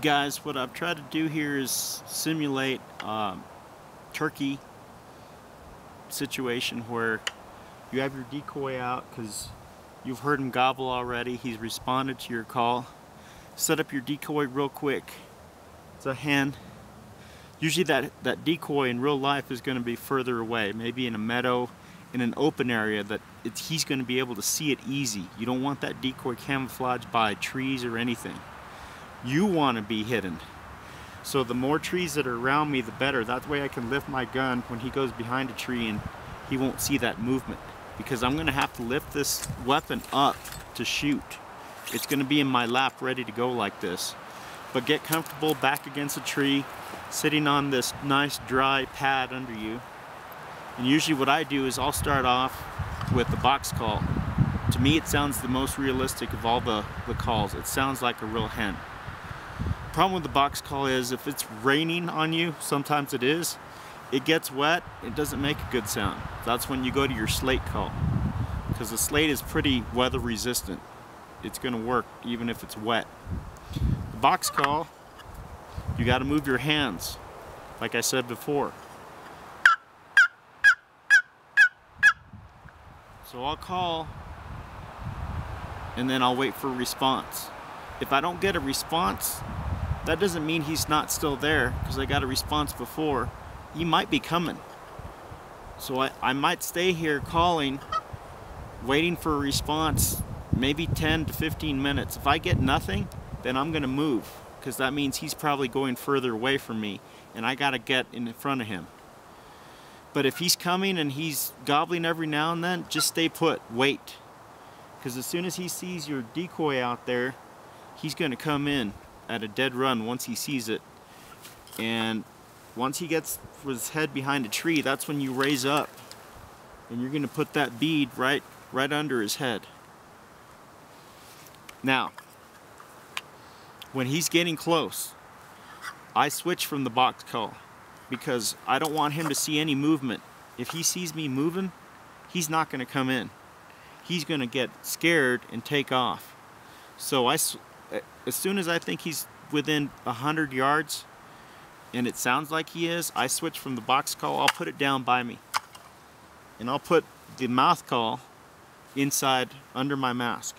Guys, what I've tried to do here is simulate turkey situation where you have your decoy out because you've heard him gobble already. He's responded to your call. Set up your decoy real quick. It's a hen. Usually that decoy in real life is going to be further away, maybe in a meadow, in an open area that he's going to be able to see it easy. You don't want that decoy camouflaged by trees or anything. You want to be hidden. So the more trees that are around me, the better. That way I can lift my gun when he goes behind a tree and he won't see that movement. Because I'm going to have to lift this weapon up to shoot. It's going to be in my lap ready to go like this. But get comfortable back against a tree, sitting on this nice dry pad under you. And usually what I do is I'll start off with the box call. To me it sounds the most realistic of all the calls. It sounds like a real hen. Problem with the box call is if it's raining on you, sometimes it is, it gets wet, it doesn't make a good sound. That's when you go to your slate call, because the slate is pretty weather resistant. It's going to work even if it's wet. The box call, you got to move your hands like I said before. So I'll call and then I'll wait for a response. If I don't get a response, that doesn't mean he's not still there, because I got a response before. He might be coming. So I might stay here calling, waiting for a response, maybe 10 to 15 minutes. If I get nothing, then I'm gonna move, because that means he's probably going further away from me and I gotta get in front of him. But if he's coming and he's gobbling every now and then, just stay put, wait. Because as soon as he sees your decoy out there, he's gonna come in at a dead run once he sees it. And once he gets his head behind a tree, that's when you raise up and you're gonna put that bead right under his head. Now, when he's getting close, I switch from the box call because I don't want him to see any movement. If he sees me moving, he's not gonna come in. He's gonna get scared and take off. So as soon as I think he's within 100 yards, and it sounds like he is, I switch from the box call. I'll put it down by me. And I'll put the mouth call inside, under my mask.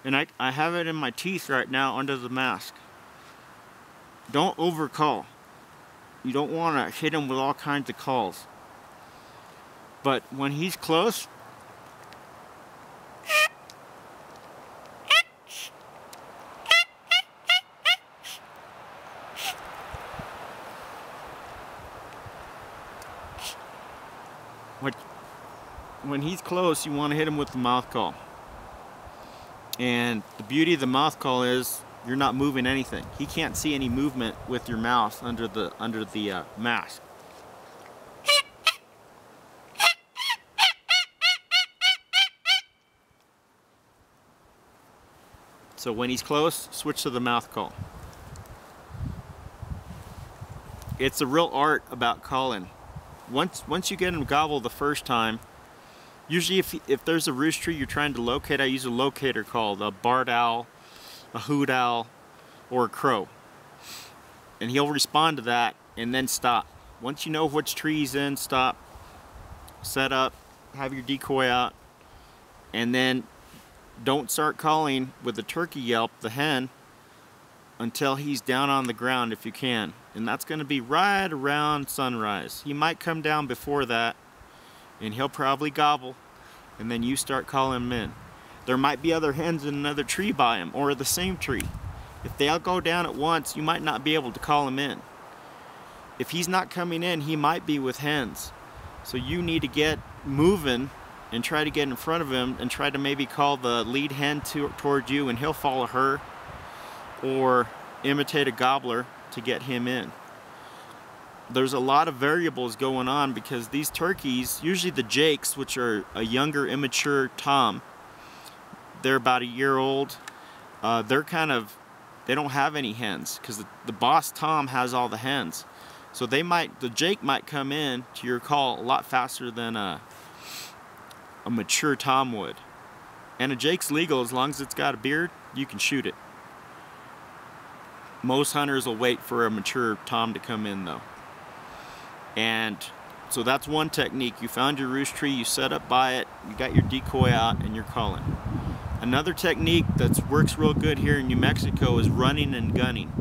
And I have it in my teeth right now under the mask. Don't overcall. You don't want to hit him with all kinds of calls. But when he's close, when he's close, you want to hit him with the mouth call. And the beauty of the mouth call is you're not moving anything. He can't see any movement with your mouth under the mask. So when he's close, switch to the mouth call. It's a real art about calling. Once you get him gobble the first time, usually if there's a roost tree you're trying to locate, I use a locator call, a barred owl, a hoot owl, or a crow. And he'll respond to that and then stop. Once you know which tree he's in, stop, set up, have your decoy out, and then don't start calling with the turkey yelp, the hen, until he's down on the ground if you can. And that's going to be right around sunrise. He might come down before that and he'll probably gobble, and then you start calling him in. There might be other hens in another tree by him or the same tree. If they all go down at once, you might not be able to call him in. If he's not coming in, he might be with hens. So you need to get moving and try to get in front of him and try to maybe call the lead hen toward you, and he'll follow her, or imitate a gobbler to get him in. There's a lot of variables going on because these turkeys, usually the jakes, which are a younger immature tom, they're about a year old, they don't have any hens because the boss tom has all the hens. So the jake might come in to your call a lot faster than a mature tom would. And a jake's legal as long as it's got a beard, you can shoot it. Most hunters will wait for a mature tom to come in though. And so that's one technique. You found your roost tree, you set up by it, you got your decoy out, and you're calling. Another technique that works real good here in New Mexico is running and gunning.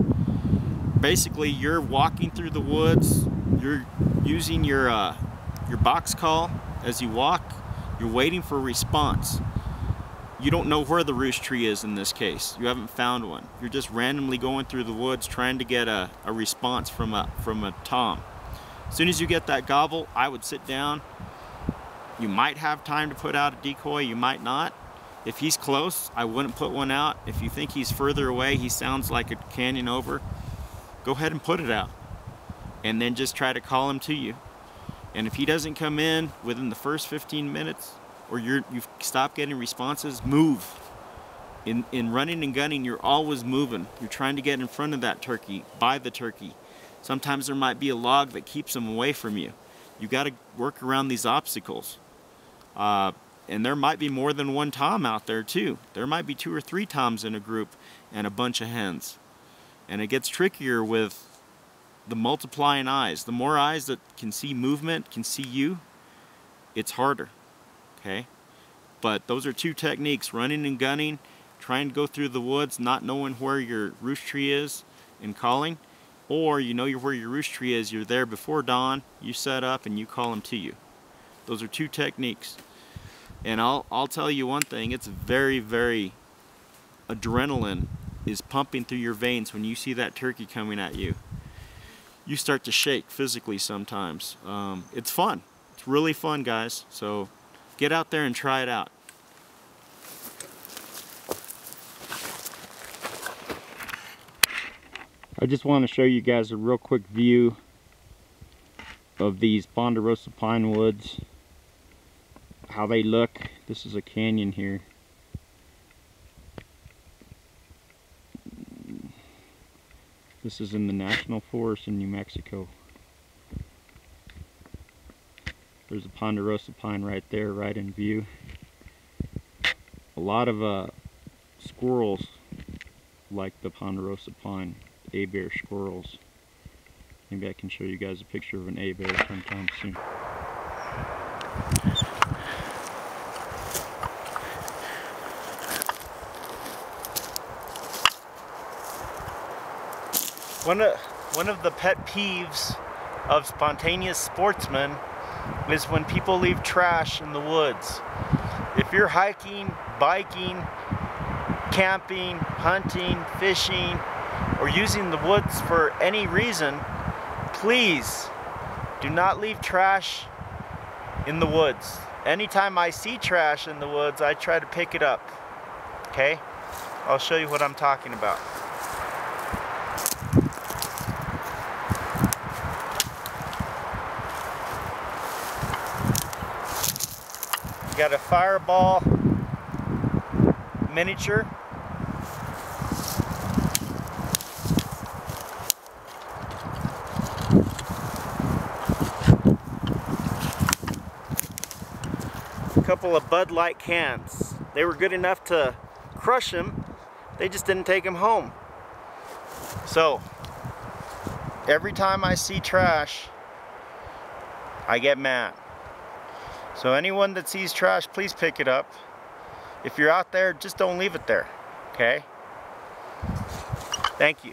Basically, you're walking through the woods, you're using your box call as you walk, you're waiting for a response. You don't know where the roost tree is in this case. You haven't found one. You're just randomly going through the woods trying to get a response from a tom. As soon as you get that gobble, I would sit down. You might have time to put out a decoy, you might not. If he's close, I wouldn't put one out. If you think he's further away, he sounds like a canyon over, go ahead and put it out. And then just try to call him to you. And if he doesn't come in within the first 15 minutes, or you've stopped getting responses, move. In running and gunning, you're always moving. You're trying to get in front of that turkey, by the turkey. Sometimes there might be a log that keeps him away from you. You got to work around these obstacles. And there might be more than one tom out there too. There might be 2 or 3 toms in a group and a bunch of hens. And it gets trickier with the multiplying eyes. The more eyes that can see movement, can see you, it's harder. Okay? But those are 2 techniques, running and gunning, trying to go through the woods, not knowing where your roost tree is and calling, or you know where your roost tree is, you're there before dawn, you set up and you call them to you. Those are 2 techniques. And I'll tell you one thing, it's very, very, adrenaline is pumping through your veins when you see that turkey coming at you. You start to shake physically sometimes. It's fun. It's really fun, guys. So get out there and try it out. I just want to show you guys a real quick view of these Ponderosa pine woods, how they look. This is a canyon here. This is in the National Forest in New Mexico. There's a Ponderosa pine right there, right in view. A lot of squirrels like the Ponderosa pine, A-bear squirrels. Maybe I can show you guys a picture of an A-bear sometime soon. One of the pet peeves of spontaneous sportsmen is when people leave trash in the woods. If you're hiking, biking, camping, hunting, fishing, or using the woods for any reason, please do not leave trash in the woods. Anytime I see trash in the woods, I try to pick it up. Okay? I'll show you what I'm talking about. Got a fireball miniature. A couple of Bud Light cans. They were good enough to crush them. They just didn't take them home. So every time I see trash, I get mad. So anyone that sees trash, please pick it up. If you're out there, just don't leave it there, okay? Thank you.